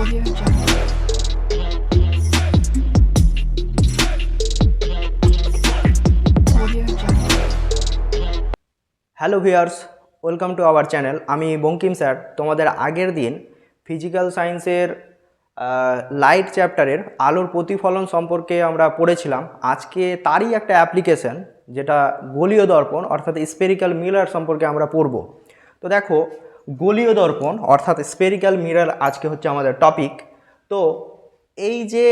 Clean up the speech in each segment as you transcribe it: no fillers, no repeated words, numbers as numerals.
Audio Jungle. Audio Jungle. Hello viewers, welcome to our channel. আমি Bankim sir. তোমাদের আগের দিন ফিজিক্যাল সায়েন্সের লাইট চ্যাপ্টারের আলোর প্রতিফলন সম্পর্কে আমরা পড়েছিলাম। আজকে তারই একটা অ্যাপ্লিকেশন, যেটা গোলীয় দর্পণ অর্থাৎ স্পেরিক্যাল মিরর সম্পর্কে আমরা পড়ব। তো দেখো, গোলীয় দর্পণ অর্থাৎ স্পেরিক্যাল মিরর আজকে হচ্ছে আমাদের টপিক। তো এই যে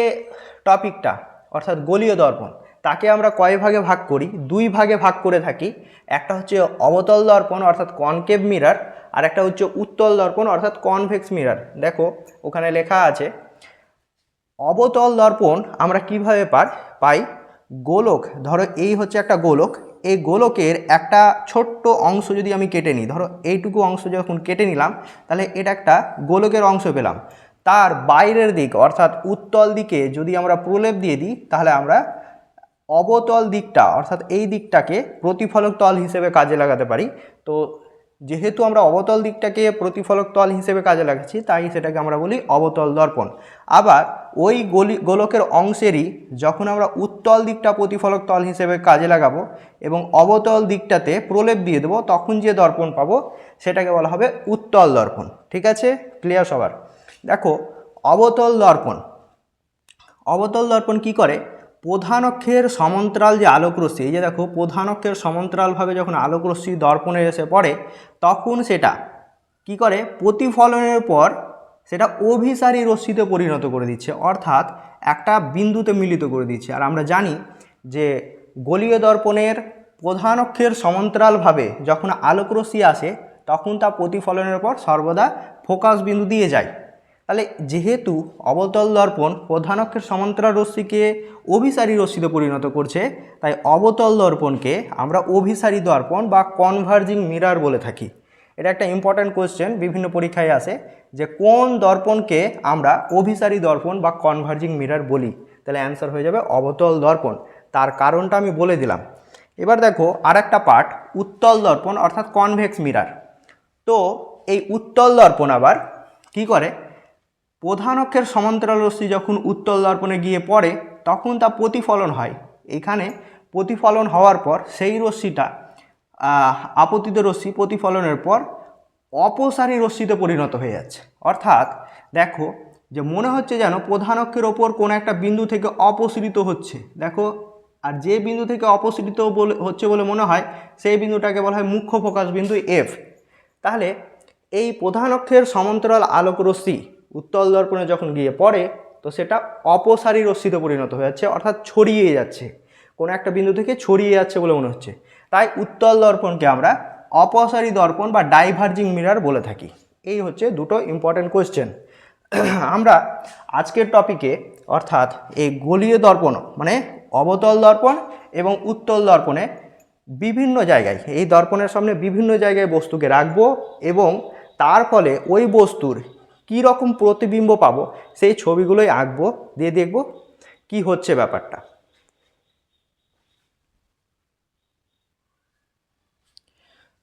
টপিকটা অর্থাৎ গোলীয় দর্পণ, তাকে আমরা কয় ভাগে ভাগ করি? দুই ভাগে ভাগ করে থাকি। একটা হচ্ছে অবতল দর্পণ অর্থাৎ কনকেভ মিরর, আর একটা হচ্ছে উত্তল দর্পণ অর্থাৎ কনভেক্স মিরর। দেখো ওখানে লেখা আছে অবতল দর্পণ আমরা কিভাবে পাই? গোলক, ধরো এই হচ্ছে একটা গোলক, এই গোলকের একটা ছোট্ট অংশ যদি আমি কেটে নিই, ধরো এইটুকু অংশ যখন কেটে নিলাম, তাহলে এটা একটা গোলকের অংশ পেলাম। তার বাইরের দিক অর্থাৎ উত্তল দিকে যদি আমরা প্রলেপ দিয়ে দিই, তাহলে আমরা অবতল দিকটা অর্থাৎ এই দিকটাকে প্রতিফলক তল হিসেবে কাজে লাগাতে পারি। তো যেহেতু আমরা অবতল দিকটাকে প্রতিফলক তল হিসেবে কাজে লাগাচ্ছি, তাই সেটাকে আমরা বলি অবতল দর্পণ। আবার ওই গোলকের অংশেরই যখন আমরা উত্তল দিকটা প্রতিফলক তল হিসেবে কাজে লাগাবো এবং অবতল দিকটাতে প্রলেপ দিয়ে দেবো, তখন যে দর্পণ পাবো সেটাকে বলা হবে উত্তল দর্পণ। ঠিক আছে, ক্লিয়ার সবার? দেখো অবতল দর্পণ, অবতল দর্পণ কি করে? প্রধান অক্ষের সমান্তরাল যে আলোকরশ্মি, এই যে দেখো প্রধান অক্ষের সমান্তরালভাবে যখন আলোকরশ্মি দর্পণে এসে পড়ে, তখন সেটা কি করে? প্রতিফলনের পর সেটা অভিসারী রশ্মিতে পরিণত করে দিচ্ছে, অর্থাৎ একটা বিন্দুতে মিলিত করে দিচ্ছে। আর আমরা জানি যে গোলীয় দর্পণের প্রধান অক্ষের সমান্তরালভাবে যখন আলোকরশ্মি আসে, তখন তা প্রতিফলনের পর সর্বদা ফোকাস বিন্দু দিয়ে যায়। তাহলে যেহেতু অবতল দর্পণ প্রধান অক্ষের সমান্তরাল রশ্মিকে অভিসারী রশ্মিতে পরিণত করছে, তাই অবতল দর্পণকে আমরা অভিসারী দর্পণ বা কনভার্জিং মিরর বলে থাকি। এটা একটা ইম্পর্ট্যান্ট কোয়েশ্চেন, বিভিন্ন পরীক্ষায় আসে যে কোন দর্পণকে আমরা অভিসারী দর্পণ বা কনভার্জিং মিরর বলি। তাহলে অ্যান্সার হয়ে যাবে অবতল দর্পণ। তার কারণটা আমি বলে দিলাম। এবার দেখো আর একটা পার্ট, উত্তল দর্পণ অর্থাৎ কনভেক্স মিরর। তো এই উত্তল দর্পণ আবার কি করে? প্রধান অক্ষের সমান্তরাল রশ্মি যখন উত্তল দর্পণে গিয়ে পড়ে, তখন তা প্রতিফলন হয়। এখানে প্রতিফলন হওয়ার পর সেই রশ্মিটা আপতিত রশ্মি প্রতিফলনের পর অপসারী রশ্মিতে পরিণত হয়ে যাচ্ছে। অর্থাৎ দেখো যে মনে হচ্ছে যেন প্রধান অক্ষের ওপর কোনো একটা বিন্দু থেকে অপসৃত হচ্ছে। দেখো, আর যে বিন্দু থেকে অপসৃত হচ্ছে বলে মনে হয়, সেই বিন্দুটাকে বলা হয় মুখ্য ফোকাস বিন্দু এফ। তাহলে এই প্রধান অক্ষের সমান্তরাল আলোক রশ্মি উত্তল দর্পণে যখন গিয়ে পড়ে, তো সেটা অপসারী রশ্মিতে পরিণত হয়ে যাচ্ছে, অর্থাৎ ছড়িয়ে যাচ্ছে, কোনো একটা বিন্দু থেকে ছড়িয়ে যাচ্ছে বলে মনে হচ্ছে। তাই উত্তল দর্পণকে আমরা অপসারী দর্পণ বা ডাইভার্জিং মিরর বলে থাকি। এই হচ্ছে দুটো ইম্পর্টেন্ট কোয়েশ্চেন। আমরা আজকের টপিকে অর্থাৎ এই গোলীয় দর্পণ মানে অবতল দর্পণ এবং উত্তল দর্পণে বিভিন্ন জায়গায়, এই দর্পণের সামনে বিভিন্ন জায়গায় বস্তুকে রাখবো এবং তার ফলে ওই বস্তুর কী রকম প্রতিবিম্ব পাবো সেই ছবিগুলোই আঁকবো, দিয়ে দেখব কি হচ্ছে ব্যাপারটা।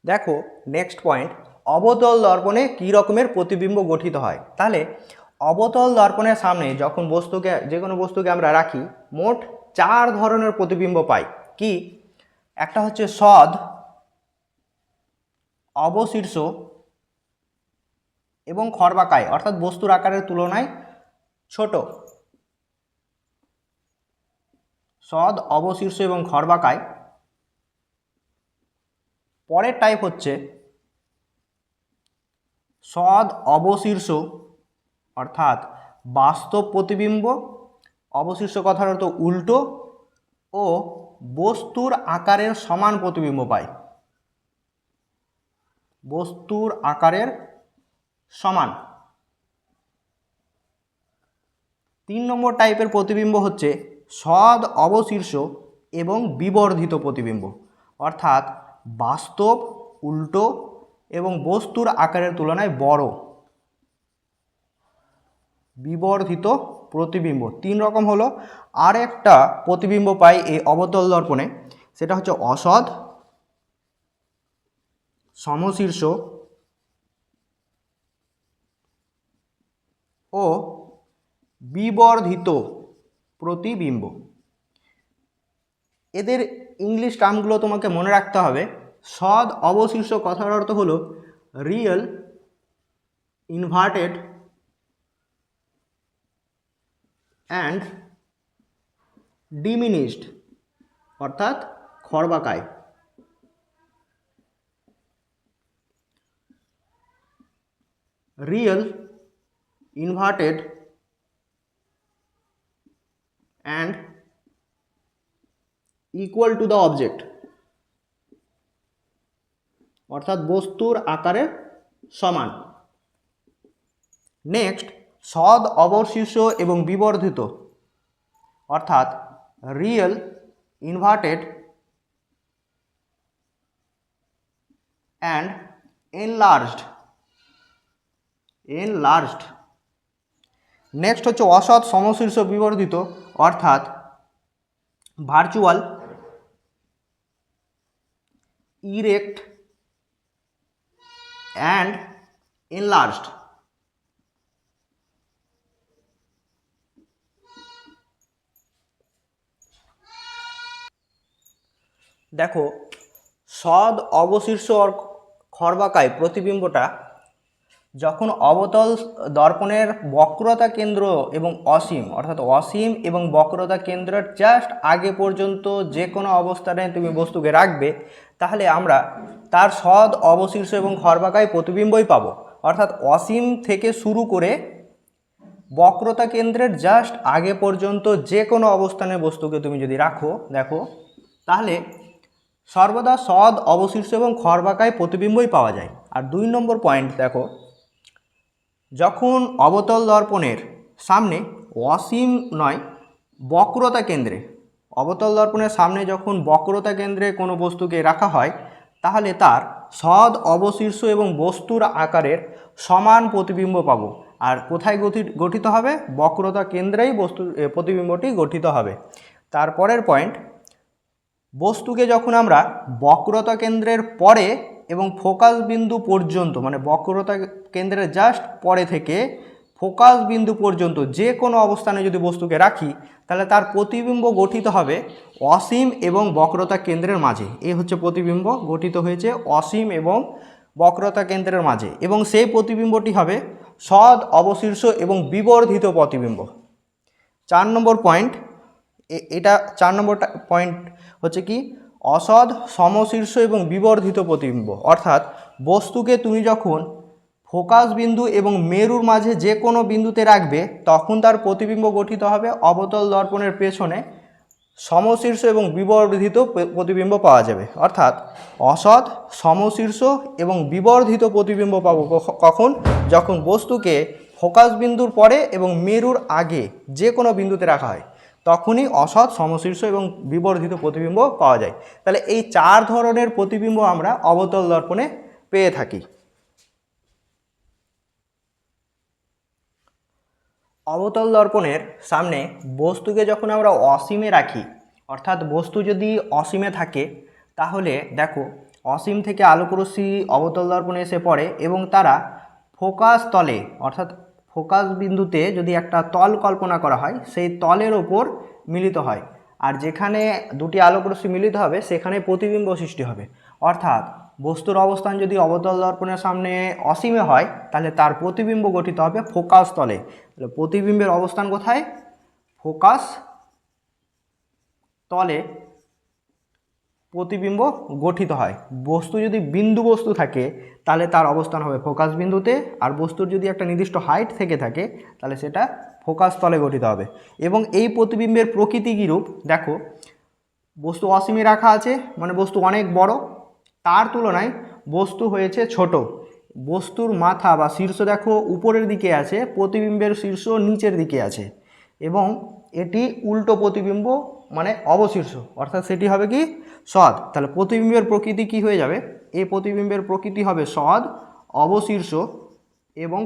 দেখো নেক্সট পয়েন্ট, অবতল দর্পণে কী রকমের প্রতিবিম্ব গঠিত হয়। তাহলে অবতল দর্পণের সামনে যখন যে কোনো বস্তুকে আমরা রাখি, মোট 4 ধরনের প্রতিবিম্ব পাই। কি? একটা হচ্ছে সদ, অবশীর্ষ এবং খর্বাকায়, অর্থাৎ বস্তুর আকারের তুলনায় ছোট। সদ, অবশীর্ষ এবং খর্বাকায়। পরের টাইপ হচ্ছে সদ অবশীর্ষ অর্থাৎ বাস্তব প্রতিবিম্ব, অবশীর্ষ কথার অর্থ উল্টো, ও বস্তুর আকারের সমান প্রতিবিম্ব পাই। বস্তুর আকারের সমান। 3 নম্বর টাইপের প্রতিবিম্ব হচ্ছে সদ অবশীর্ষ এবং বিবর্ধিত প্রতিবিম্ব, অর্থাৎ বাস্তব, উল্টো এবং বস্তুর আকারের তুলনায় বড়। বিবর্ধিত প্রতিবিম্ব 3 রকম হলো। আর একটা প্রতিবিম্ব পাই এই অবতল দর্পণে, সেটা হচ্ছে অসদ, সমশীর্ষ ও বিবর্ধিত প্রতিবিম্ব। এদের ইংলিশ টার্মগুলো তোমাকে মনে রাখতে হবে। সদ অবশিষ্ট কথার অর্থ হলো রিয়েল ইনভার্টেড অ্যান্ড ডিমিনিশড, অর্থাৎ খর্বাকায়। Real inverted and equal to the object, অর্থাৎ বস্তুর আকারে সমান। নেক্সট, সদ অবশিষ্ট এবং বিবর্ধিত, অর্থাৎ real inverted and enlarged. Next হচ্ছে অসৎ সমশীর্ষ বিবর্ধিত, অর্থাৎ ভার্চুয়াল ইরেক্ট অ্যান্ড এনলার্জড। দেখো, সদ অবশীর্ষ খর্বাকায় প্রতিবিম্বটা যখন অবতল দর্পণের বক্রতা কেন্দ্র এবং অসীম, অর্থাৎ অসীম এবং বক্রতা কেন্দ্রের জাস্ট আগে পর্যন্ত যে কোনো অবস্থানে তুমি বস্তুকে রাখবে, তাহলে আমরা তার সদ অবশীর্ষ এবং খর্বাকায় প্রতিবিম্বই পাবো। অর্থাৎ অসীম থেকে শুরু করে বক্রতা কেন্দ্রের জাস্ট আগে পর্যন্ত যে কোনো অবস্থানে বস্তুকে তুমি যদি রাখো, দেখো, তাহলে সর্বদা সদ অবশীর্ষ এবং খর্বাকায় প্রতিবিম্বই পাওয়া যায়। আর 2 নম্বর পয়েন্ট দেখো, যখন অবতল দর্পণের সামনে অসীম নয় বক্রতা কেন্দ্রে, অবতল দর্পণের সামনে যখন বক্রতা কেন্দ্রে কোনো বস্তুকে রাখা হয়, তাহলে তার সদ অবশীর্ষ এবং বস্তুর আকারের সমান প্রতিবিম্ব পাবো। আর কোথায় গঠিত হবে? বক্রতা কেন্দ্রেই প্রতিবিম্বটি গঠিত হবে। তারপরের পয়েন্ট, বস্তুকে যখন আমরা বক্রতা কেন্দ্রের পরে এবং ফোকাস বিন্দু পর্যন্ত, মানে বক্রতা কেন্দ্রের জাস্ট পরে থেকে ফোকাস বিন্দু পর্যন্ত যে কোনো অবস্থানে যদি বস্তুকে রাখি, তাহলে তার প্রতিবিম্ব গঠিত হবে অসীম এবং বক্রতা কেন্দ্রের মাঝে। এই হচ্ছে প্রতিবিম্ব গঠিত হয়েছে অসীম এবং বক্রতা কেন্দ্রের মাঝে, এবং সেই প্রতিবিম্বটি হবে সদ অবশীর্ষ এবং বিবর্ধিত প্রতিবিম্ব। 4 নম্বর পয়েন্ট, এটা 4 নম্বর পয়েন্ট হচ্ছে কি, অসদ সমশীর্ষ এবং বিবর্ধিত প্রতিবিম্ব। অর্থাৎ বস্তুকে তুমি যখন ফোকাস বিন্দু এবং মেরুর মাঝে যে কোনো বিন্দুতে রাখবে, তখন তার প্রতিবিম্ব গঠিত হবে অবতল দর্পণের পেছনে সমশীর্ষ এবং বিবর্ধিত প্রতিবিম্ব পাওয়া যাবে। অর্থাৎ অসৎ, সমশীর্ষ এবং বিবর্ধিত প্রতিবিম্ব পাবো কখন? যখন বস্তুকে ফোকাস বিন্দুর পরে এবং মেরুর আগে যে কোনো বিন্দুতে রাখা হয়, তখনই অসৎ, সমশীর্ষ এবং বিবর্ধিত প্রতিবিম্ব পাওয়া যায়। তাহলে এই 4 ধরনের প্রতিবিম্ব আমরা অবতল দর্পণে পেয়ে থাকি। অবতল দর্পণের সামনে বস্তুকে যখন আমরা অসীমে রাখি, অর্থাৎ বস্তু যদি অসীমে থাকে, তাহলে দেখো অসীম থেকে আলোকরশ্মি অবতল দর্পণে এসে পড়ে এবং তারা ফোকাস তলে, অর্থাৎ ফোকাস বিন্দুতে যদি একটা তল কল্পনা করা হয়, সেই তলের ওপর মিলিত হয়। আর যেখানে দুটি আলোকরশ্মি মিলিত হবে, সেখানে প্রতিবিম্ব সৃষ্টি হবে। অর্থাৎ বস্তুর অবস্থান যদি অবতল দর্পণের সামনে অসীমে হয়, তাহলে তার প্রতিবিম্ব গঠিত হবে ফোকাস তলে। তাহলে প্রতিবিম্বের অবস্থান কোথায়? ফোকাস তলে প্রতিবিম্ব গঠিত হয়। বস্তু যদি বিন্দু বস্তু থাকে, তাহলে তার অবস্থান হবে ফোকাস বিন্দুতে, আর বস্তুর যদি একটা নির্দিষ্ট হাইট থেকে থাকে, তাহলে সেটা ফোকাস তলে গঠিত হবে। এবং এই প্রতিবিম্বের প্রকৃতি কীরূপ দেখো, বস্তু অসীমে রাখা আছে, মানে বস্তু অনেক বড়, তার তুলনায় বস্তু হয়েছে ছোট। বস্তুর মাথা বা শীর্ষ দেখো উপরের দিকে আছে, প্রতিবিম্বের শীর্ষ নিচের দিকে আছে, এবং এটি উল্টো প্রতিবিম্ব, মানে অবশীর্ষ, অর্থাৎ সেটি হবে কি সদ। তাহলে প্রতিবিম্বের প্রকৃতি কি হয়ে যাবে? এই প্রতিবিম্বের প্রকৃতি হবে সদ, অবশীর্ষ এবং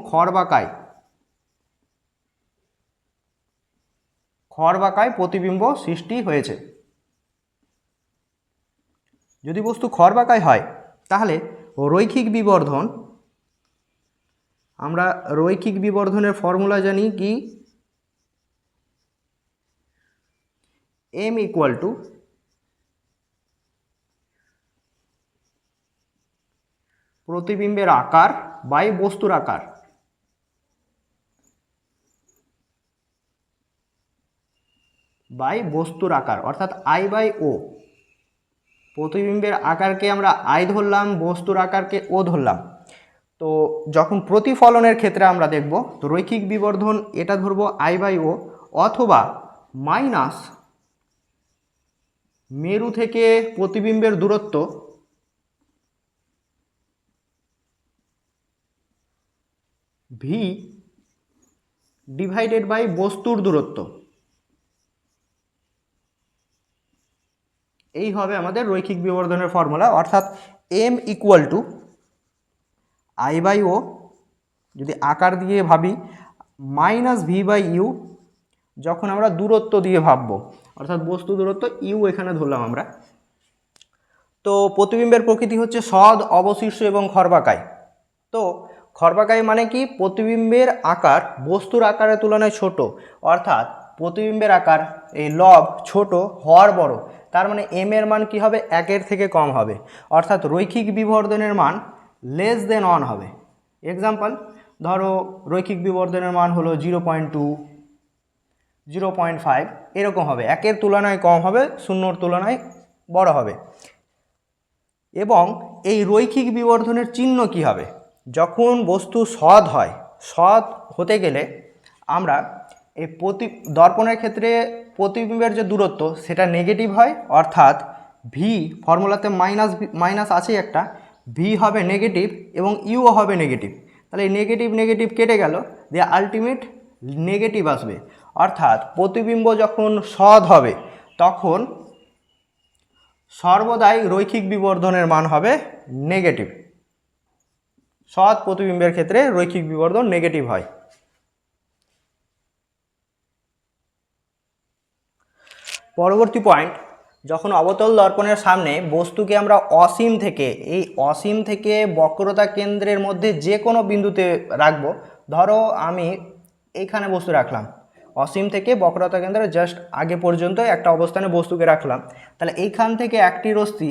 খড়বাকায় প্রতিবিম্ব সৃষ্টি হয়েছে। যদি বস্তু খড়বাকায় হয়, তাহলে রৈখিক বিবর্ধন, আমরা রৈখিক বিবর্ধনের ফর্মুলা জানি কি, এম ইকুয়াল টু প্রতিবিম্বের আকার বাই বস্তুর আকার অর্থাৎ আই বাই ও। প্রতিবিম্বের আকারকে আমরা আই ধরলাম, বস্তুর আকারকে ও ধরলাম। তো যখন প্রতিফলনের ক্ষেত্রে আমরা দেখব, তো রৈখিক বিবর্ধন এটা ধরবো আই বাই ও, অথবা মাইনাস মেরু থেকে প্রতিবিম্বের দূরত্ব ভি ডিভাইডেড বাই বস্তুর দূরত্ব। এই হবে আমাদের রৈখিক বিবর্ধনের ফর্মুলা, অর্থাৎ M equal to I by O, যদি আকার দিয়ে ভাবি, মাইনাস ভি বাই ইউ যখন আমরা দূরত্ব দিয়ে ভাববো, অর্থাৎ বস্তু দূরত্ব ইউ এখানে ধরলাম আমরা। তো প্রতিবিম্বের প্রকৃতি হচ্ছে সদ, অবশীর্ষ এবং খর্বাকায়। তো খর্বাকায় মানে কি? প্রতিবিম্বের আকার বস্তুর আকারের তুলনায় ছোট, অর্থাৎ প্রতিবিম্বের আকার এই লব ছোট হওয়ার বড়, তার মানে এম এর মান কি হবে? 1-এর থেকে কম হবে, অর্থাৎ রৈখিক বিবর্ধনের মান লেস দেন 1 হবে। এক্সাম্পল, ধরো রৈখিক বিবর্ধনের মান হলো 0.2, 0.5 এরকম হবে, 1-এর তুলনায় কম হবে, 0-এর তুলনায় বড় হবে। এবং এই রৈখিক বিবর্ধনের চিহ্ন কি হবে? যখন বস্তু সৎ হয়, সৎ হতে গেলে আমরা এই দর্পণের ক্ষেত্রে প্রতিবিম্বের যে দূরত্ব সেটা নেগেটিভ হয়, অর্থাৎ ভি ফর্মুলাতে মাইনাস আছেই একটা, ভি হবে নেগেটিভ এবং ইউও হবে নেগেটিভ। তাহলে এই নেগেটিভ নেগেটিভ কেটে গেল, দিয়ে আলটিমেট নেগেটিভ আসবে। অর্থাৎ প্রতিবিম্ব যখন সৎ হবে তখন সর্বদাই রৈখিক বিবর্ধনের মান হবে নেগেটিভ। সৎ প্রতিবিম্বের ক্ষেত্রে রৈখিক বিবর্ধন নেগেটিভ হয়। পরবর্তী পয়েন্ট, যখন অবতল দর্পণের সামনে বস্তুকে আমরা অসীম থেকে, এই অসীম থেকে বক্রতা কেন্দ্রের মধ্যে যে কোনো বিন্দুতে রাখবো, ধরো আমি এইখানে বস্তু রাখলাম, অসীম থেকে বক্রতা কেন্দ্রের জাস্ট আগে পর্যন্ত একটা অবস্থানে বস্তুকে রাখলাম, তাহলে এইখান থেকে একটি রশ্মি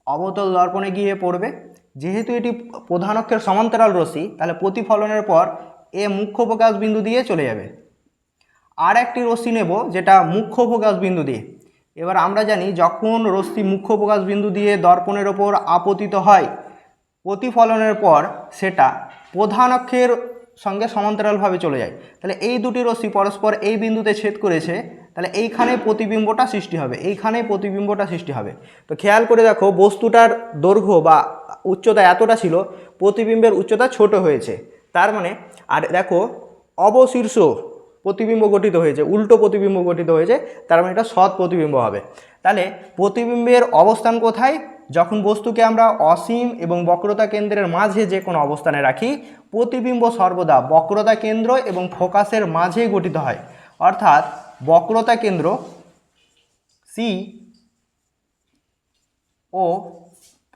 অবতল দর্পণে গিয়ে পড়বে। যেহেতু এটি প্রধান অক্ষের সমান্তরাল রশ্মি, তাহলে প্রতিফলনের পর এ মুখ্য ফোকাস বিন্দু দিয়ে চলে যাবে। আর একটি রশ্মি নেব যেটা মুখ্য ফোকাস বিন্দু দিয়ে। এবার আমরা জানি যখন রশ্মি মুখ্য ফোকাস বিন্দু দিয়ে দর্পণের ওপর আপতিত হয়, প্রতিফলনের পর সেটা প্রধান অক্ষের সঙ্গে সমান্তরালভাবে চলে যায়। তাহলে এই দুটি রশ্মি পরস্পর এই বিন্দুতে ছেদ করেছে, তাহলে এইখানে প্রতিবিম্বটা সৃষ্টি হবে, এইখানে প্রতিবিম্বটা সৃষ্টি হবে। তো খেয়াল করে দেখো, বস্তুটার দৈর্ঘ্য বা উচ্চতা এতটা ছিল, প্রতিবিম্বের উচ্চতা ছোট হয়েছে, তার মানে, আর দেখো অবশীর্ষ প্রতিবিম্ব গঠিত হয়েছে, উল্টো প্রতিবিম্ব গঠিত হয়েছে, তার মানে এটা সৎ প্রতিবিম্ব হবে। তাহলে প্রতিবিম্বের অবস্থান কোথায়? যখন বস্তুকে আমরা অসীম এবং বক্রতা কেন্দ্রের মাঝে যে কোনো অবস্থানে রাখি, প্রতিবিম্ব সর্বদা বক্রতা কেন্দ্র এবং ফোকাসের মাঝে গঠিত হয়। অর্থাৎ বক্রতা কেন্দ্র সি ও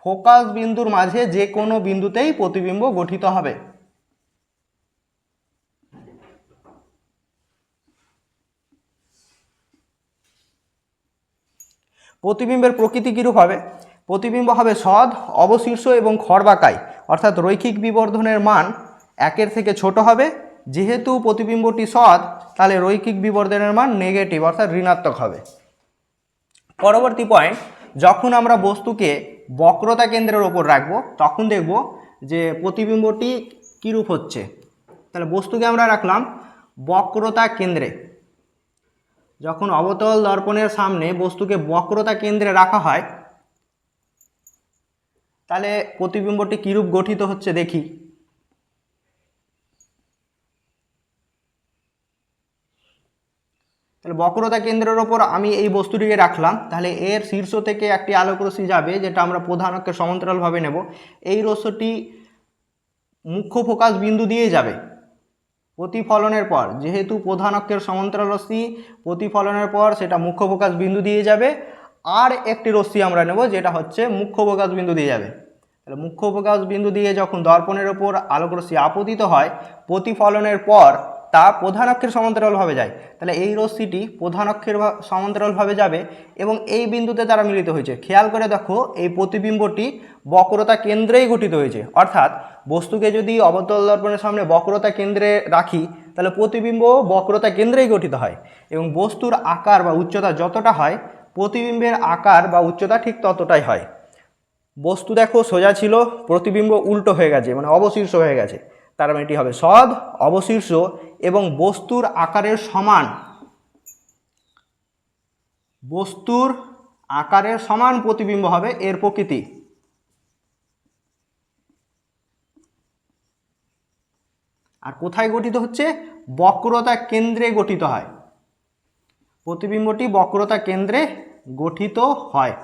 ফোকাস বিন্দুর মাঝে যে কোনো বিন্দুতেই প্রতিবিম্ব গঠিত হবে। প্রতিবিম্বের প্রকৃতি কীরূপ হবে? প্রতিবিম্ব হবে সদ, অবশীর্ষ এবং খর্বাকায়, অর্থাৎ রৈখিক বিবর্ধনের মান 1-এর থেকে ছোট হবে। যেহেতু প্রতিবিম্বটি সদ, তাহলে রৈখিক বিবর্ধনের মান নেগেটিভ অর্থাৎ ঋণাত্মক হবে। পরবর্তী পয়েন্ট, যখন আমরা বস্তুকে বক্রতা কেন্দ্রের ওপর রাখবো, তখন দেখব যে প্রতিবিম্বটি কীরূপ হচ্ছে। তাহলে বস্তুকে আমরা রাখলাম বক্রতা কেন্দ্রে। যখন অবতল দর্পণের সামনে বস্তুকে বক্রতা কেন্দ্রে রাখা হয়, তাহলে প্রতিবিম্বটি কীরূপ গঠিত হচ্ছে দেখি। তাহলে বক্রতা কেন্দ্রের ওপর আমি এই বস্তুটিকে রাখলাম, তাহলে এর শীর্ষ থেকে একটি আলোক রশ্মি যাবে, যেটা আমরা প্রধান অক্ষের সমান্তরালভাবে নেব। এই রশ্মিটি মুখ্য ফোকাস বিন্দু দিয়ে যাবে। প্রতিফলনের পর, যেহেতু প্রধান অক্ষের সমান্তরাল রশ্মি, প্রতিফলনের পর সেটা মুখ্য ফোকাস বিন্দু দিয়ে যাবে। আর একটি রশ্মি আমরা নেব যেটা হচ্ছে মুখ্য ফোকাস বিন্দু দিয়ে যাবে। তাহলে মুখ্য ফোকাস বিন্দু দিয়ে যখন দর্পণের ওপর আলোক রশ্মি আপতিত হয়, প্রতিফলনের পর তা প্রধান অক্ষের সমান্তরালভাবে যায়। তাহলে এই রশ্মিটি প্রধান অক্ষের সমান্তরালভাবে যাবে এবং এই বিন্দুতে তারা মিলিত হয়েছে। খেয়াল করে দেখো এই প্রতিবিম্বটি বক্রতা কেন্দ্রেই গঠিত হয়েছে, অর্থাৎ বস্তুকে যদি অবতল দর্পণের সামনে বক্রতা কেন্দ্রে রাখি তাহলে প্রতিবিম্ব বক্রতা কেন্দ্রেই গঠিত হয় এবং বস্তুর আকার বা উচ্চতা যতটা হয় প্রতিবিম্বের আকার বা উচ্চতা ঠিক ততটাই হয়। বস্তু দেখো সোজা ছিল, প্রতিবিম্ব উল্টো হয়ে গেছে মানে অবশীর্ষ হয়ে গেছে, তার মানে এটি হবে সদ অবশীর্ষ এবং বস্তুর আকারের সমান, বস্তুর আকারের সমান প্রতিবিম্ব হবে এর প্রকৃতি। আর কোথায় গঠিত হচ্ছে? বক্রতা কেন্দ্রে গঠিত হয়, প্রতিবিম্বটি বক্রতা কেন্দ্রে গঠিত হয়।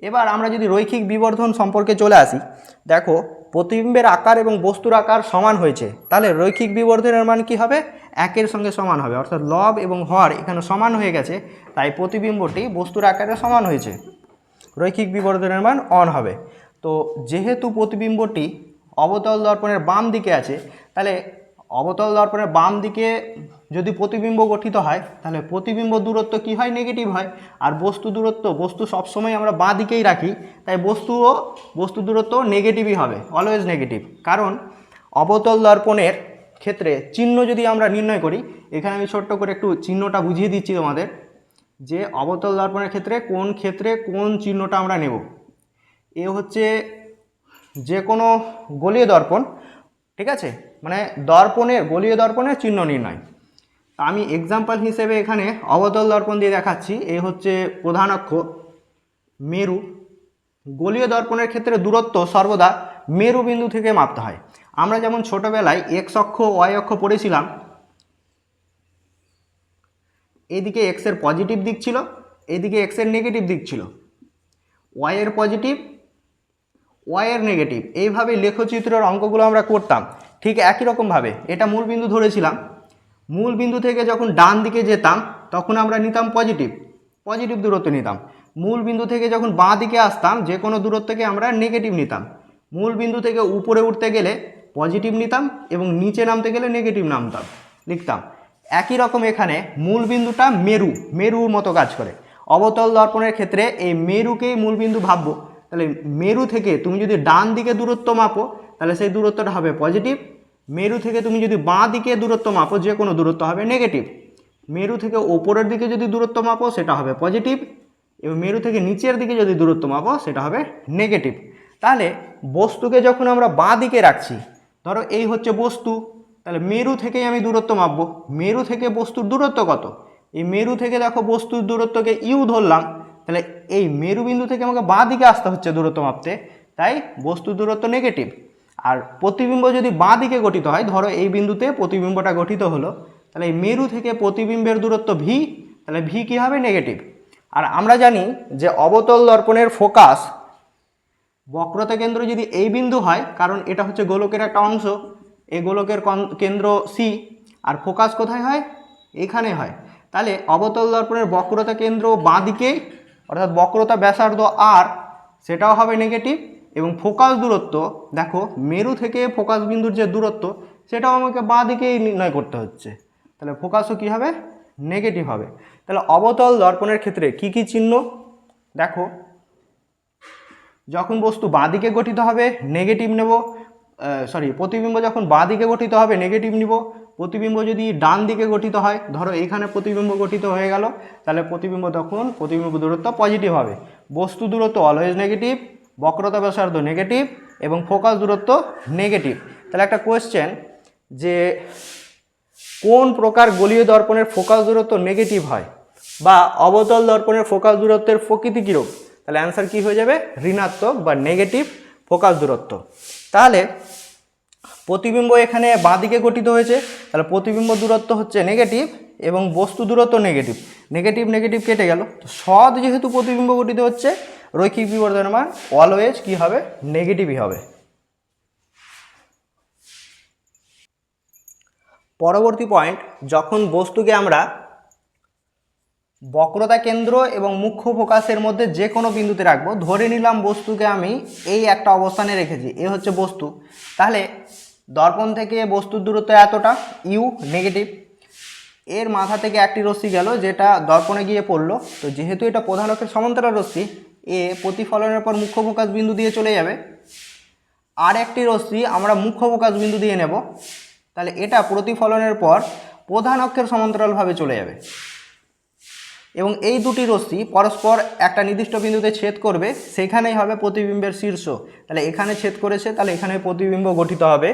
এবার আমরা যদি রৈখিক বিবর্ধন সম্পর্কে চলে আসি, দেখো প্রতিবিম্বের আকার এবং বস্তুর আকার সমান হয়েছে, তাহলে রৈখিক বিবর্ধনের মান কি হবে? একের সঙ্গে সমান হবে, অর্থাৎ লব এবং হর এখানে সমান হয়ে গেছে, তাই প্রতিবিম্বটি বস্তুর আকারে সমান হয়েছে, রৈখিক বিবর্ধনের মান অন হবে। তো যেহেতু প্রতিবিম্বটি অবতল দর্পণের বাম দিকে আছে, তাহলে অবতল দর্পণের বাম দিকে যদি প্রতিবিম্ব গঠিত হয় তাহলে প্রতিবিম্ব দূরত্ব কি হয়? নেগেটিভ হয়। আর বস্তু দূরত্ব, বস্তু সবসময় আমরা বাঁ দিকেই রাখি, তাই বস্তু দূরত্ব নেগেটিভই হবে, অলওয়েজ নেগেটিভ। কারণ অবতল দর্পণের ক্ষেত্রে চিহ্ন যদি আমরা নির্ণয় করি, এখানে আমি ছোট্ট করে একটু চিহ্নটা বুঝিয়ে দিচ্ছি তোমাদের, যে অবতল দর্পণের ক্ষেত্রে কোন চিহ্নটা আমরা নেব। এ হচ্ছে যে কোনো গোলীয় দর্পণ, ঠিক আছে, মানে গোলীয় দর্পণের চিহ্ন নির্ণয়। আমি এক্সাম্পল হিসেবে এখানে অবতল দর্পণ দিয়ে দেখাচ্ছি। এই হচ্ছে প্রধান অক্ষ মেরু। গোলীয় দর্পণের ক্ষেত্রে দূরত্ব সর্বদা মেরু বিন্দু থেকে মাপতে হয়। আমরা যেমন ছোটবেলায় এক্স অক্ষ ওয়াই অক্ষ পড়েছিলাম, এইদিকে এক্স এর পজিটিভ দিক ছিল, এইদিকে এক্স এর নেগেটিভ দিক ছিল, ওয়াই এর পজিটিভ ওয়াই এর নেগেটিভ, এইভাবে লেখচিত্রের অঙ্কগুলো আমরা করতাম। ঠিক একই রকমভাবে এটা মূল বিন্দু ধরেছিলাম, মূল বিন্দু থেকে যখন ডান দিকে যেতাম তখন আমরা নিতাম পজিটিভ দূরত্ব নিতাম। মূল বিন্দু থেকে যখন বাঁ দিকে আসতাম যে কোনো দূরত্বকে আমরা নেগেটিভ নিতাম। মূল বিন্দু থেকে উপরে উঠতে গেলে পজিটিভ নিতাম এবং নিচে নামতে গেলে নেগেটিভ লিখতাম। একই রকম এখানে মূল বিন্দুটা মেরুর মতো কাজ করে। অবতল দর্পণের ক্ষেত্রে এই মেরুকেই মূল বিন্দু ভাববো। তাহলে মেরু থেকে তুমি যদি ডান দিকে দূরত্ব মাপো তাহলে সেই দূরত্বটা হবে পজিটিভ। মেরু থেকে তুমি যদি বাঁ দিকে দূরত্ব মাপো যে কোনো দূরত্ব হবে নেগেটিভ। মেরু থেকে ওপরের দিকে যদি দূরত্ব মাপো সেটা হবে পজিটিভ এবং মেরু থেকে নিচের দিকে যদি দূরত্ব মাপো সেটা হবে নেগেটিভ। তাহলে বস্তুকে যখন আমরা বাঁ দিকে রাখছি, ধরো এই হচ্ছে বস্তু, তাহলে মেরু থেকেই আমি দূরত্ব মাপবো। মেরু থেকে বস্তুর দূরত্ব কত? এই মেরু থেকে দেখো বস্তুর দূরত্বকে ইউ ধরলাম, তাহলে এই মেরু বিন্দু থেকে আমাকে বাঁ দিকে আসতে হচ্ছে দূরত্ব মাপতে, তাই বস্তুর দূরত্ব নেগেটিভ। আর প্রতিবিম্ব যদি বাঁ দিকে গঠিত হয়, ধরো এই বিন্দুতে প্রতিবিম্বটা গঠিত হলো, তাহলে এই মেরু থেকে প্রতিবিম্বের দূরত্ব ভি, তাহলে ভি কী হবে? নেগেটিভ। আর আমরা জানি যে অবতল দর্পণের ফোকাস বক্রতা কেন্দ্র যদি এই বিন্দু হয়, কারণ এটা হচ্ছে গোলকের একটা অংশ, এই গোলকের কেন্দ্র সি, আর ফোকাস কোথায় হয়? এখানে হয়। তাহলে অবতল দর্পণের বক্রতা কেন্দ্র বাঁ দিকে, অর্থাৎ বক্রতা ব্যাসার্ধ আর, সেটাও হবে নেগেটিভ এবং ফোকাস দূরত্ব দেখো মেরু থেকে ফোকাস বিন্দুর যে দূরত্ব সেটাও আমাকে বাঁ দিকেই নির্ণয় করতে হচ্ছে, তাহলে ফোকাসও কী হবে? নেগেটিভ হবে। তাহলে অবতল দর্পণের ক্ষেত্রে কি কি চিহ্ন দেখো, যখন বস্তু বাঁ দিকে গঠিত হবে নেগেটিভ নেব, প্রতিবিম্ব যখন বাঁ দিকে গঠিত হবে নেগেটিভ নিব। প্রতিবিম্ব যদি ডান দিকে গঠিত হয়, ধরো এখানে প্রতিবিম্ব গঠিত হয়ে গেল, তাহলে প্রতিবিম্ব দূরত্ব পজিটিভ হবে। বস্তু দূরত্ব অলওয়েজ নেগেটিভ, বক্রতা ব্যাসার্ধ নেগেটিভ এবং ফোকাস দূরত্ব নেগেটিভ। তাহলে একটা কোয়েশ্চেন, যে কোন প্রকার গোলীয় দর্পণের ফোকাস দূরত্ব নেগেটিভ হয় বা অবতল দর্পণের ফোকাস দূরত্বের প্রকৃতি কীরূপ? তাহলে অ্যান্সার কী হয়ে যাবে? ঋণাত্মক বা নেগেটিভ ফোকাস দূরত্ব। তাহলে প্রতিবিম্ব এখানে বাঁ দিকে গঠিত হয়েছে, তাহলে প্রতিবিম্ব দূরত্ব হচ্ছে নেগেটিভ এবং বস্তু দূরত্ব নেগেটিভ কেটে গেল। তো সদ যেহেতু প্রতিবিম্ব গঠিত হচ্ছে, রৈখিক বিবর্ধনের মান অলওয়েজ কী হবে? নেগেটিভই হবে। পরবর্তী পয়েন্ট, যখন বস্তুকে আমরা বক্রতা কেন্দ্র এবং মুখ্য ফোকাসের মধ্যে যে কোনো বিন্দুতে রাখবো, ধরে নিলাম বস্তুকে আমি এই একটা অবস্থানে রেখেছি, এ হচ্ছে বস্তু, তাহলে দর্পণ থেকে বস্তুর দূরত্ব এতটা ইউ নেগেটিভ, এর মাথা থেকে একটি রশ্মি গেল যেটা দর্পণে গিয়ে পড়লো। তো যেহেতু এটা প্রধান অক্ষের সমান্তরাল রশ্মি, এ প্রতিফলনের পর মুখ্য ফোকাস বিন্দু দিয়ে চলে যাবে। আর একটি রশ্মি আমরা মুখ্য ফোকাস বিন্দু দিয়ে নেব, তাহলে এটা প্রতিফলনের পর প্রধান অক্ষের সমান্তরালভাবে চলে যাবে এবং এই দুটি রশ্মি পরস্পর একটা নির্দিষ্ট বিন্দুতে ছেদ করবে, সেখানেই হবে প্রতিবিম্বের শীর্ষ। তাহলে এখানে ছেদ করেছে, তাহলে এখানে প্রতিবিম্ব গঠিত হবে।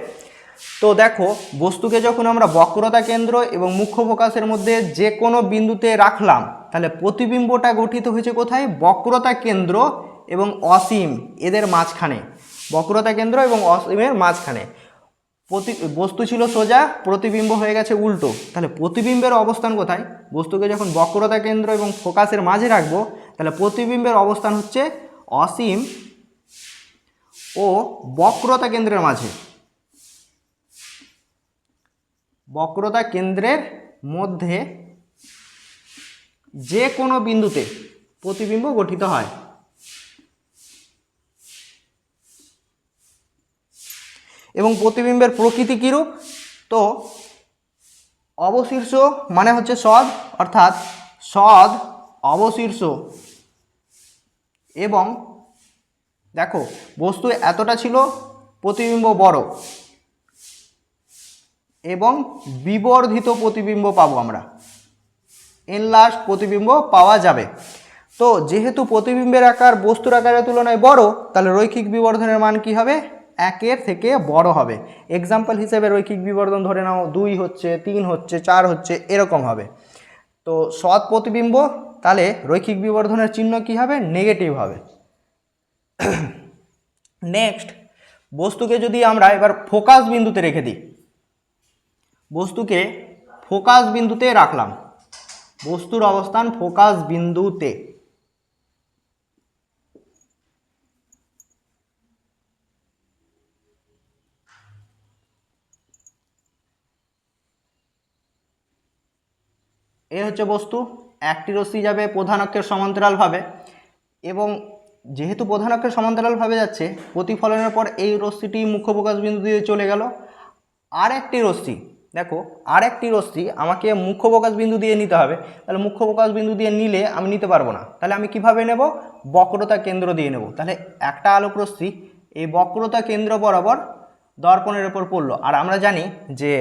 তো দেখো, বস্তুকে যখন আমরা বক্রতা কেন্দ্র এবং মুখ্য ফোকাসের মধ্যে যে কোনো বিন্দুতে রাখলাম, তাহলে প্রতিবিম্বটা গঠিত হয়েছে কোথায়? বক্রতা কেন্দ্র এবং অসীম এদের মাঝখানে, বক্রতা কেন্দ্র এবং অসীমের মাঝখানে। বস্তু ছিল সোজা, প্রতিবিম্ব হয়ে গেছে উল্টো, তাহলে প্রতিবিম্বের অবস্থান কোথায়? বস্তুকে যখন বক্রতা কেন্দ্র এবং ফোকাসের মাঝে রাখবো, তাহলে প্রতিবিম্বের অবস্থান হচ্ছে অসীম ও বক্রতা কেন্দ্রের মাঝে। বক্রতা কেন্দ্রের মধ্যে যে কোনো বিন্দুতে প্রতিবিম্ব গঠিত হয়। এবং প্রতিবিম্বের প্রকৃতি কীরূপ? তো অবশীর্ষ মানে হচ্ছে সদ, অর্থাৎ সদ অবশীর্ষ। এবং দেখো, বস্তু এতটা ছিল, প্রতিবিম্ব বড় এবং বিবর্ধিত প্রতিবিম্ব পাবো আমরা, এনলার্জ প্রতিবিম্ব পাওয়া যাবে। তো যেহেতু প্রতিবিম্বের আকার বস্তুর আকারের তুলনায় বড়, তাহলে রৈখিক বিবর্ধনের মান কি হবে? 1-এর থেকে বড় হবে। এক্সাম্পল হিসেবে রৈখিক বিবর্ধন ধরে নাও 2 হচ্ছে, 3 হচ্ছে, 4 হচ্ছে, এরকম হবে। তো সৎ প্রতিবিম্ব, তাহলে রৈখিক বিবর্ধনের চিহ্ন কি হবে? নেগেটিভ হবে। নেক্সট, বস্তুকে যদি আমরা এবার ফোকাস বিন্দুতে রেখে দিই, বস্তুকে ফোকাস বিন্দুতে রাখলাম, বস্তুর অবস্থান ফোকাস বিন্দুতে। এ হচ্ছে বস্তু, একটি রশ্মি যাবে প্রধান অক্ষের সমান্তরালভাবে এবং যেহেতু প্রধান অক্ষের সমান্তরালভাবে যাচ্ছে, প্রতিফলনের পর এই রশ্মিটি মুখ্য ফোকাস বিন্দু দিয়ে চলে গেল। আর একটি রশ্মি, দেখো আর একটি রশ্মি আমাকে মুখ্য ফোকাস বিন্দু দিয়ে নিতে হবে, তাহলে মুখ্য ফোকাস বিন্দু দিয়ে নিলে আমি নিতে পারবো না, তাহলে আমি কিভাবে নেব? বক্রতা কেন্দ্র দিয়ে নেব। তাহলে একটা আলোক রশ্মি এই বক্রতা কেন্দ্র বরাবর দর্পণের উপর পড়লো, আর আমরা জানি যে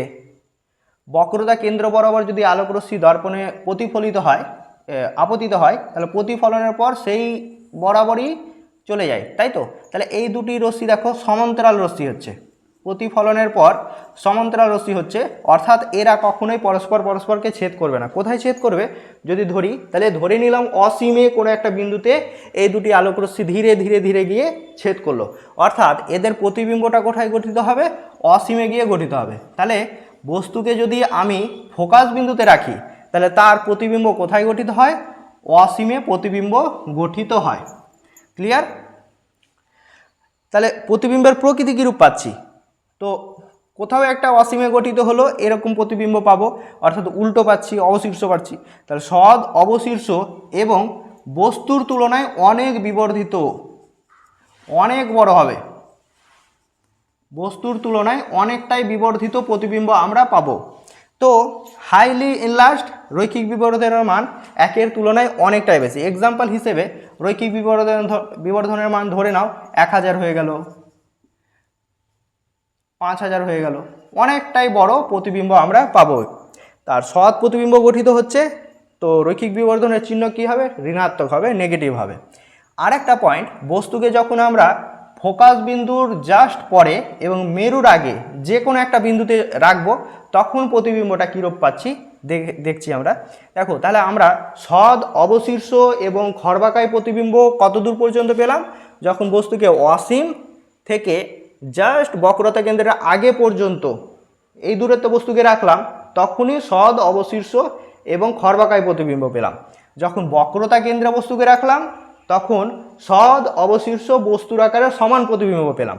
বক্রতা কেন্দ্র বরাবর যদি আলোক রশ্মি দর্পণে প্রতিফলিত হয়, আপতিত হয়, তাহলে প্রতিফলনের পর সেই বরাবরই চলে যায়, তাই তো? তাহলে এই দুটি রশ্মি দেখো সমান্তরাল রশ্মি হচ্ছে, প্রতিফলনের পর সমান্তরাল রশ্মি হচ্ছে, অর্থাৎ এরা কখনোই পরস্পরকে ছেদ করবে না। কোথায় ছেদ করবে যদি ধরি, তাহলে ধরে নিলাম অসীমে কোনো একটা বিন্দুতে এই দুটি আলোক রশ্মি ধীরে ধীরে ধীরে গিয়ে ছেদ করলো, অর্থাৎ এদের প্রতিবিম্বটা কোথায় গঠিত হবে? অসীমে গিয়ে গঠিত হবে। তাহলে বস্তুকে যদি আমি ফোকাস বিন্দুতে রাখি, তাহলে তার প্রতিবিম্ব কোথায় গঠিত হয়? অসীমে প্রতিবিম্ব গঠিত হয়। ক্লিয়ার? তাহলে প্রতিবিম্বের প্রকৃতি কীরূপ পাচ্ছি? তো কোথাও একটা অসীমে গঠিত হলো, এরকম প্রতিবিম্ব পাবো, অর্থাৎ উল্টো পাচ্ছি, অবশীর্ষ পাচ্ছি। তাহলে সদ অবশীর্ষ এবং বস্তুর তুলনায় অনেক বিবর্ধিত, অনেক বড় হবে, বস্তুর তুলনায় অনেকটাই বিবর্ধিত প্রতিবিম্ব আমরা পাবো। তো হাইলি এনলার্জড রৈখিক বিবর্ধনের মান 1-এর তুলনায় অনেকটাই বেশি। এক্সাম্পল হিসেবে রৈখিক বিবর্ধনের মান ধরে নাও 1000 হয়ে গেল, 5000 হয়ে গেল, অনেকটাই বড় প্রতিবিম্ব আমরা পাবো। তার সৎ প্রতিবিম্ব গঠিত হচ্ছে, তো রৈখিক বিবর্ধনের চিহ্ন কী হবে? ঋণাত্মক হবে, নেগেটিভ হবে। আর একটা পয়েন্ট, বস্তুকে যখন আমরা ফোকাস বিন্দুর জাস্ট পরে এবং মেরুর আগে যে কোনো একটা বিন্দুতে রাখবো, তখন প্রতিবিম্বটা কীরূপ পাচ্ছি দেখছি আমরা। দেখো, তাহলে আমরা সদ অবশীর্ষ এবং খর্বাকায় প্রতিবিম্ব কত দূর পর্যন্ত পেলাম? যখন বস্তুকে অসীম থেকে জাস্ট বক্রতা কেন্দ্রের আগে পর্যন্ত এই দূরত্ব বস্তুকে রাখলাম, তখনই সদ অবশীর্ষ এবং খর্বাকায় প্রতিবিম্ব পেলাম। যখন বক্রতা কেন্দ্রে বস্তুকে রাখলাম, তখন সদ অবশীর্ষ বস্তুর আকারে সমান প্রতিবিম্ব পেলাম।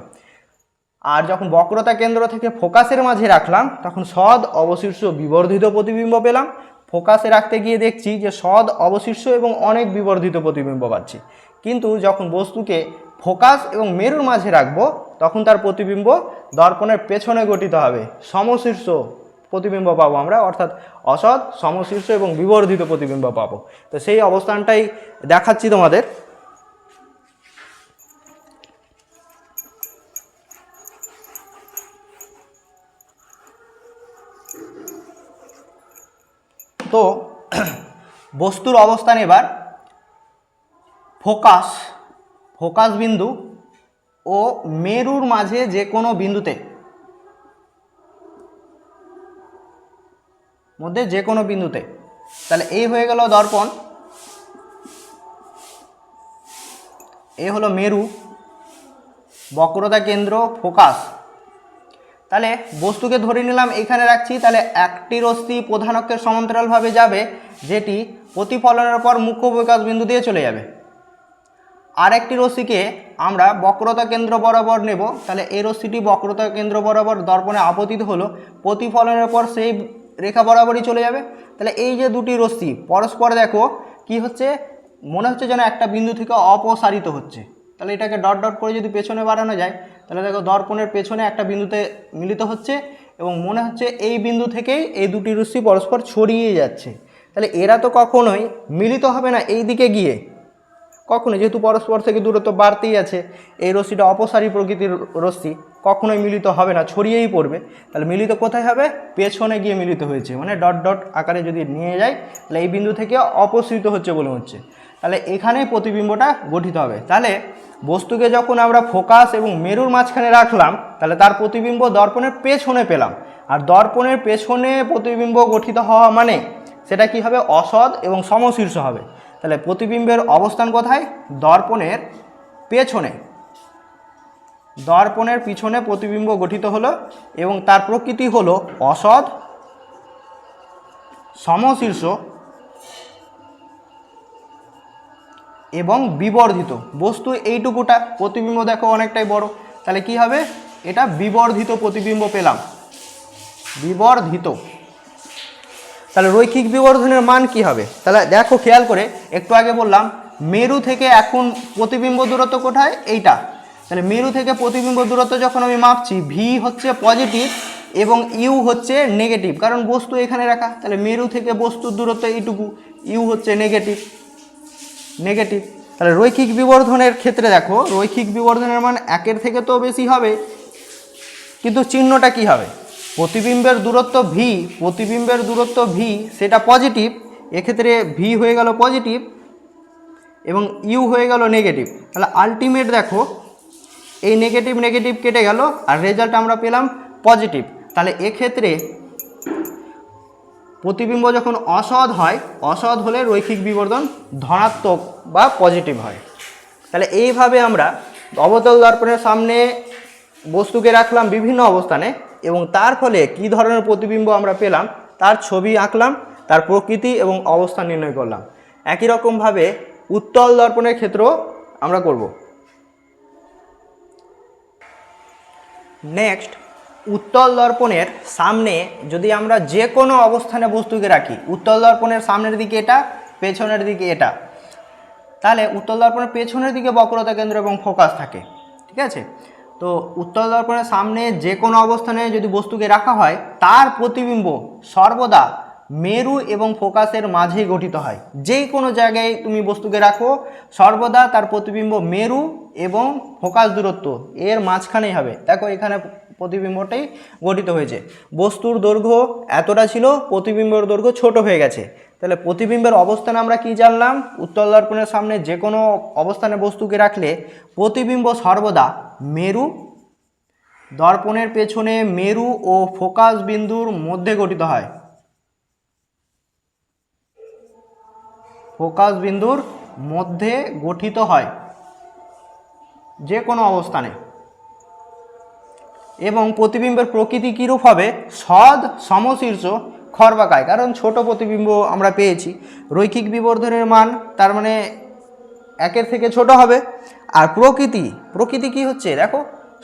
আর যখন বক্রতা কেন্দ্র থেকে ফোকাসের মাঝে রাখলাম, তখন সদ অবশীর্ষ বিবর্ধিত প্রতিবিম্ব পেলাম। ফোকাসে রাখতে গিয়ে দেখছি যে সদ অবশীর্ষ এবং অনেক বিবর্ধিত প্রতিবিম্ব পাচ্ছি। কিন্তু যখন বস্তুকে ফোকাস এবং মেরুর মাঝে রাখবো, তখন তার প্রতিবিম্ব দর্পণের পেছনে গঠিত হবে, সমশীর্ষ প্রতিবিম্ব পাবো আমরা, অর্থাৎ অসৎ, সমশীর্ষ এবং বিবর্ধিত প্রতিবিম্ব পাবো। তো সেই অবস্থানটাই দেখাচ্ছি তোমাদের। তো বস্তুর অবস্থান এবার ফোকাস বিন্দু ও মেরুর মাঝে যে কোনো বিন্দুতে তাহলে এই হয়ে গেল দর্পণ, এই হলো মেরু, বক্রতা কেন্দ্র ফোকাস। তাহলে বস্তুকে ধরে নিলাম এখানে রাখছি, তাহলে একটি রশ্মি প্রধান অক্ষের সমান্তরালভাবে যাবে, যেটি প্রতিফলনের পর মুখ্য ফোকাস বিন্দু দিয়ে চলে যাবে। আর একটি রশ্মিকে আমরা বক্রতা কেন্দ্র বরাবর নেব, তাহলে এই রশ্মিটি বক্রতা কেন্দ্র বরাবর দর্পণে আপতিত হলো, প্রতিফলনের পর সেই রেখা বরাবরই চলে যাবে। তাহলে এই যে দুটি রশ্মি পরস্পর দেখো কি হচ্ছে, মনে হচ্ছে যেন একটা বিন্দু থেকে অপসারিত হচ্ছে। তাহলে এটাকে ডট ডট করে যদি পেছনে বাড়ানো যায়, তাহলে দেখো দর্পণের পেছনে একটা বিন্দুতে মিলিত হচ্ছে এবং মনে হচ্ছে এই বিন্দু থেকেই এই দুটি রশ্মি পরস্পর ছড়িয়ে যাচ্ছে। তাহলে এরা তো কখনোই মিলিত হবে না এই দিকে গিয়ে, কখনোই, যেহেতু পরস্পর থেকে দূরত্ব বাড়তেই আছে, এই রশ্মিটা অপসারী প্রকৃতির রশ্মি, কখনোই মিলিত হবে না, ছড়িয়েই পড়বে। তাহলে মিলিত কোথায় হবে? পেছনে গিয়ে মিলিত হয়েছে, মানে ডট ডট আকারে যদি নিয়ে যায় তাহলে এই বিন্দু থেকে অপসৃত হচ্ছে বলে হচ্ছে। তাহলে এখানেই প্রতিবিম্বটা গঠিত হবে। তাহলে বস্তুকে যখন আমরা ফোকাস এবং মেরুর মাঝখানে রাখলাম, তাহলে তার প্রতিবিম্ব দর্পণের পেছনে পেলাম, আর দর্পণের পেছনে প্রতিবিম্ব গঠিত হওয়া মানে সেটা কি হবে? অসৎ এবং সমশীর্ষ হবে। তাহলে প্রতিবিম্বের অবস্থান কোথায়? দর্পণের পিছনে প্রতিবিম্ব গঠিত হলো এবং তার প্রকৃতি হলো অসৎ, সমশীর্ষ এবং বিবর্ধিত। বস্তু এইটুকুটা, প্রতিবিম্ব দেখো অনেকটাই বড়, তাহলে কি হবে? এটা বিবর্ধিত প্রতিবিম্ব পেলাম, বিবর্ধিত। তাহলে রৈখিক বিবর্ধনের মান কি হবে? তাহলে দেখো খেয়াল করে, একটু আগে বললাম মেরু থেকে এখন প্রতিবিম্ব দূরত্ব কোথায়? এইটা। তাহলে মেরু থেকে প্রতিবিম্ব দূরত্ব যখন আমি মাপছি, ভি হচ্ছে পজিটিভ এবং ইউ হচ্ছে নেগেটিভ, কারণ বস্তু এখানে রাখা। তাহলে মেরু থেকে বস্তুর দূরত্ব এইটুকু, ইউ হচ্ছে নেগেটিভ। তাহলে রৈখিক বিবর্ধনের ক্ষেত্রে দেখো, রৈখিক বিবর্ধনের মান 1-এর থেকে তো বেশি হবে, কিন্তু চিহ্নটা কি হবে? প্রতিবিম্বের দূরত্ব ভি সেটা পজিটিভ, এক্ষেত্রে ভি হয়ে গেল পজিটিভ এবং ইউ হয়ে গেল নেগেটিভ। তাহলে আলটিমেট দেখো এই নেগেটিভ কেটে গেল আর রেজাল্ট আমরা পেলাম পজিটিভ। তাহলে এক্ষেত্রে প্রতিবিম্ব যখন অসৎ হলে রৈখিক বিবর্ধন ধনাত্মক বা পজিটিভ হয়। তাহলে এইভাবে আমরা অবতল দর্পণের সামনে বস্তুকে রাখলাম বিভিন্ন অবস্থানে এবং তার ফলে কী ধরনের প্রতিবিম্ব আমরা পেলাম তার ছবি আঁকলাম, তার প্রকৃতি এবং অবস্থান নির্ণয় করলাম। একই রকমভাবে উত্তল দর্পণের ক্ষেত্রেও আমরা করব। নেক্সট, উত্তল দর্পণের সামনে যদি আমরা যে কোনো অবস্থানে বস্তুকে রাখি, উত্তল দর্পণের সামনের দিকে এটা, পেছনের দিকে এটা, তাহলে উত্তল দর্পণের পেছনের দিকে বক্রতা কেন্দ্র এবং ফোকাস থাকে, ঠিক আছে? তো উত্তল দর্পণের সামনে যে কোনো অবস্থানে যদি বস্তুকে রাখা হয়, তার প্রতিবিম্ব সর্বদা মেরু এবং ফোকাসের মাঝেই গঠিত হয়। যেই কোনো জায়গায় তুমি বস্তুকে রাখো, সর্বদা তার প্রতিবিম্ব মেরু এবং ফোকাস দূরত্ব এর মাঝখানেই হবে। দেখো এখানে প্রতিবিম্বটাই গঠিত হয়েছে। বস্তুর দৈর্ঘ্য এতটা ছিল, প্রতিবিম্বের দৈর্ঘ্য ছোট হয়ে গেছে। তাহলে প্রতিবিম্বের অবস্থান আমরা কি জানলাম? উত্তল দর্পণের সামনে যে কোনো অবস্থানে বস্তুকে রাখলে প্রতিবিম্ব সর্বদা মেরু, দর্পণের পেছনে মেরু ও ফোকাস বিন্দুর মধ্যে গঠিত হয়, ফোকাস বিন্দুর মধ্যে গঠিত হয় যে কোনো অবস্থানে। এবং প্রতিবিম্বের প্রকৃতি কীরূপ হবে? সৎ, সমশীর্ষ, খর্বাকায়, কারণ ছোট প্রতিবিম্ব আমরা পেয়েছি। রৈখিক বিবর্ধনের মান তার মানে 1-এর থেকে ছোট হবে। আর প্রকৃতি কি হচ্ছে? দেখো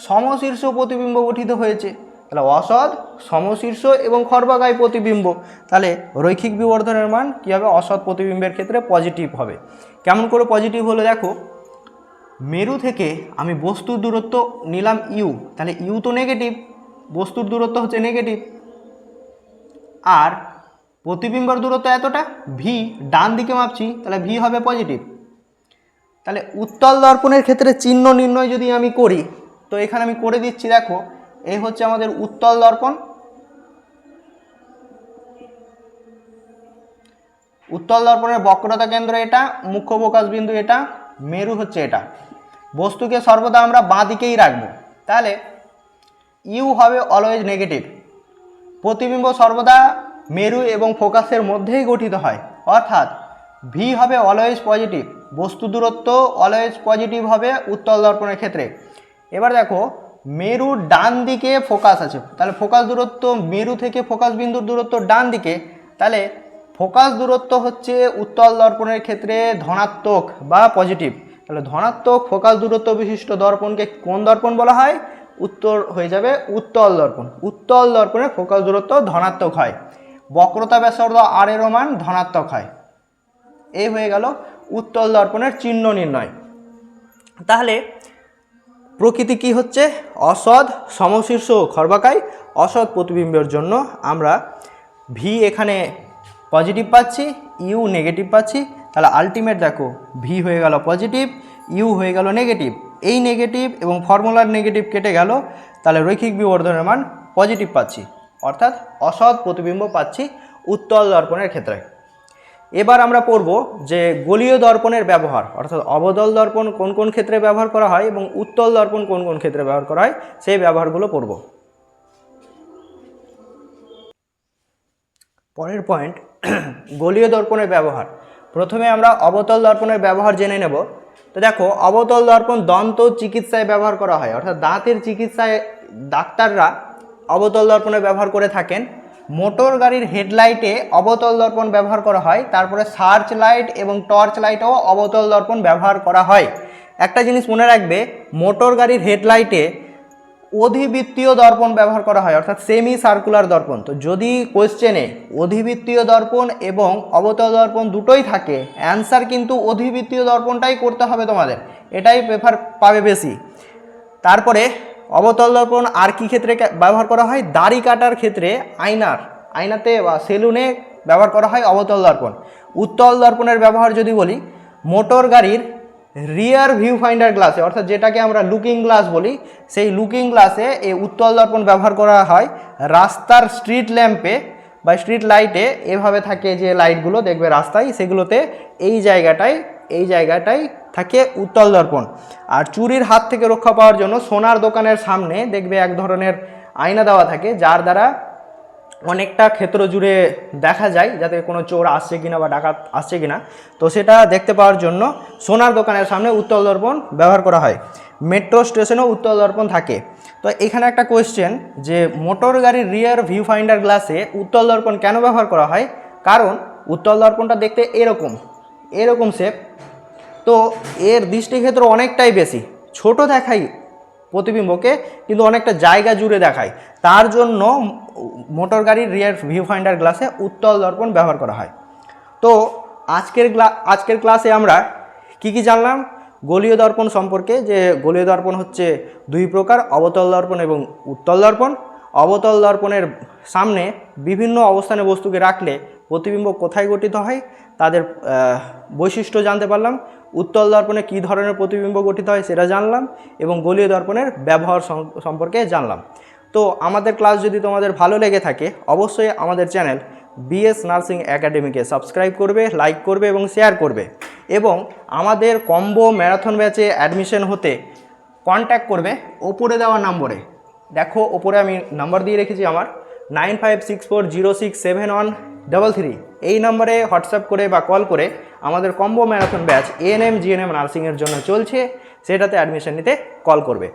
সমশীর্ষ প্রতিবিম্ব গঠিত হয়েছে, তাহলে অসৎ, সমশীর্ষ এবং খর্বাকায় প্রতিবিম্ব। তাহলে রৈখিক বিবর্ধনের মান কী হবে? অসৎ প্রতিবিম্বের ক্ষেত্রে পজিটিভ হবে। কেমন করে পজিটিভ হলো? দেখো মেরু থেকে আমি বস্তুর দূরত্ব নিলাম ইউ, তাহলে ইউ তো নেগেটিভ, বস্তুর দূরত্ব হচ্ছে নেগেটিভ। আর প্রতিবিম্বর দূরত্ব এতটা, ভি ডান দিকে মাপছি, তাহলে ভি হবে পজিটিভ। তাহলে উত্তল দর্পণের ক্ষেত্রে চিহ্ন নির্ণয় যদি আমি করি, তো এখানে আমি করে দিচ্ছি, দেখো এই হচ্ছে আমাদের উত্তল দর্পণ। উত্তল দর্পণের বক্রতা কেন্দ্র এটা, মুখ্য প্রকাশ বিন্দু এটা, মেরু হচ্ছে এটা। বস্তুকে সর্বদা আমরা বাঁ দিকেই রাখবো, তাহলে ইউ হবে অলওয়েজ নেগেটিভ। প্রতিবিম্ব সর্বদা মেরু এবং ফোকাসের মধ্যেই গঠিত হয়, অর্থাৎ ভি হবে অলওয়েজ পজিটিভ, বস্তু দূরত্ব অলওয়েজ পজিটিভ হবে উত্তল দর্পণের ক্ষেত্রে। এবার দেখো মেরুর ডান দিকে ফোকাস আছে, তাহলে ফোকাস দূরত্ব মেরু থেকে ফোকাস বিন্দুর দূরত্ব ডান দিকে, তাহলে ফোকাস দূরত্ব হচ্ছে উত্তল দর্পণের ক্ষেত্রে ধনাত্মক বা পজিটিভ। তাহলে ধনাত্মক ফোকাস দূরত্ব বিশিষ্ট দর্পণকে কোন দর্পণ বলা হয়? উত্তর হয়ে যাবে উত্তল দর্পণ। উত্তল দর্পণের ফোকাস দূরত্ব ধনাত্মক হয়, বক্রতা ব্যাসার্ধ আর এর মান ধনাত্মক হয়। এই হয়ে গেল উত্তল দর্পণের চিহ্ন নির্ণয়। তাহলে প্রকৃতি কি হচ্ছে? অসৎ সমশীর্ষ খর্বাকায় অসৎ প্রতিবিম্বের জন্য আমরা ভি এখানে পজিটিভ পাচ্ছি, ইউ নেগেটিভ পাচ্ছি। তাহলে আলটিমেট দেখো ভি হয়ে গেল পজিটিভ, ইউ হয়ে গেল নেগেটিভ। এই নেগেটিভ এবং ফর্মুলার নেগেটিভ কেটে গেল, তাহলে রৈখিক বিবর্ধনের মান পজিটিভ পাচ্ছি, অর্থাৎ অসৎ প্রতিবিম্ব পাচ্ছি উত্তল দর্পণের ক্ষেত্রে। এবার আমরা পড়ব যে গোলীয় দর্পণের ব্যবহার, অর্থাৎ অবতল দর্পণ কোন কোন ক্ষেত্রে ব্যবহার করা হয় এবং উত্তল দর্পণ কোন কোন ক্ষেত্রে ব্যবহার করা হয়, সেই ব্যবহারগুলো পড়ব। পরের পয়েন্ট, গোলীয় দর্পণের ব্যবহার। প্রথমে আমরা অবতল দর্পণের ব্যবহার জেনে নেব। তো দেখো অবতল দর্পণ দন্ত চিকিৎসায় ব্যবহার করা হয়, অর্থাৎ দাঁতের চিকিৎসায় ডাক্তাররা অবতল দর্পণের ব্যবহার করে থাকেন। মোটর গাড়ির হেডলাইটে অবতল দর্পণ ব্যবহার করা হয়, তারপরে সার্চ লাইট এবং টর্চ লাইটেও অবতল দর্পণ ব্যবহার করা হয়। একটা জিনিস মনে রাখবে, মোটর গাড়ির হেডলাইটে অধিবৃত্তীয় দর্পণ ব্যবহার করা হয়, অর্থাৎ সেমি সার্কুলার দর্পণ। তো যদি কোয়েশ্চেনে অধিবৃত্তীয় দর্পণ এবং অবতল দর্পণ দুটোই থাকে, অ্যান্সার কিন্তু অধিবৃত্তীয় দর্পণটাই করতে হবে তোমাদের, এটাই প্রেফার পাবে বেশি। তারপরে অবতল দর্পণ আর কি ক্ষেত্রে ব্যবহার করা হয়? দাড়ি কাটার ক্ষেত্রে আয়নাতে বা সেলুনে ব্যবহার করা হয় অবতল দর্পণ। উত্তল দর্পণের ব্যবহার যদি বলি, মোটর গাড়ির রিয়ার ভিউ ফাইন্ডার গ্লাসে, অর্থাৎ যেটাকে আমরা লুকিং গ্লাস বলি, সেই লুকিং গ্লাসে এই উত্তল দর্পণ ব্যবহার করা হয়। রাস্তার স্ট্রিট ল্যাম্পে বা স্ট্রিট লাইটে এভাবে থাকে যে লাইটগুলো দেখবে রাস্তায়, সেগুলোতে এই জায়গাটাই থাকে উত্তল দর্পণ। আর চুরির হাত থেকে রক্ষা পাওয়ার জন্য সোনার দোকানের সামনে দেখবে এক ধরনের আয়না দেওয়া থাকে, যার দ্বারা অনেকটা ক্ষেত্র জুড়ে দেখা যায় যাতে কোনো চোর আসছে কিনা বা ডাকাত আসছে কিনা। তো সেটা দেখতে পাওয়ার জন্য সোনার দোকানের সামনে উত্তল দর্পণ ব্যবহার করা হয়। মেট্রো স্টেশনেও উত্তল দর্পণ থাকে। তো এখানে একটা কোয়েশ্চেন, যে মোটর গাড়ির রিয়ার ভিউ ফাইন্ডার গ্লাসে উত্তল দর্পণ কেন ব্যবহার করা হয়? কারণ উত্তল দর্পণটা দেখতে এরকম শেপ, তো এর দৃষ্টিক্ষেত্র অনেকটাই বেশি, ছোট দেখায় প্রতিবিম্বকে, কিন্তু অনেকটা জায়গা জুড়ে দেখায়। তার জন্য মোটর গাড়ির রিয়ার ভিউ ফাইন্ডার গ্লাসে উত্তল দর্পণ ব্যবহার করা হয়। তো আজকের ক্লাসে আমরা কি জানলাম গোলীয় দর্পণ সম্পর্কে, যে গোলীয় দর্পণ হচ্ছে দুই প্রকার, অবতল দর্পণ এবং উত্তল দর্পণ। অবতল দর্পণের সামনে বিভিন্ন অবস্থানে বস্তুকে রাখলে প্রতিবিম্ব কোথায় গঠিত হয় তাদের বৈশিষ্ট্য জানতে পারলাম। উত্তল দর্পণে কী ধরনের প্রতিবিম্ব গঠিত হয় সেটা জানলাম, এবং গোলীয় দর্পণের ব্যবহার সম্পর্কে জানলাম। তো আমাদের ক্লাস যদি তোমাদের ভালো লেগে থাকে, অবশ্যই আমাদের চ্যানেল বিএস নার্সিং একাডেমিকে সাবস্ক্রাইব করবে, লাইক করবে এবং শেয়ার করবে। এবং আমাদের কম্বো ম্যারাথন ব্যাচে অ্যাডমিশন হতে কন্ট্যাক্ট করবে ওপরে দেওয়া নম্বরে। দেখো ওপরে আমি নাম্বার দিয়ে রেখেছি আমার, 9564067133। এই নম্বরে হোয়াটসঅ্যাপ করে বা কল করে আমাদের combo marathon batch ANM GNM নার্সিংয়ের জন্য চলছে, সেটাতে অ্যাডমিশন নিতে কল করবে।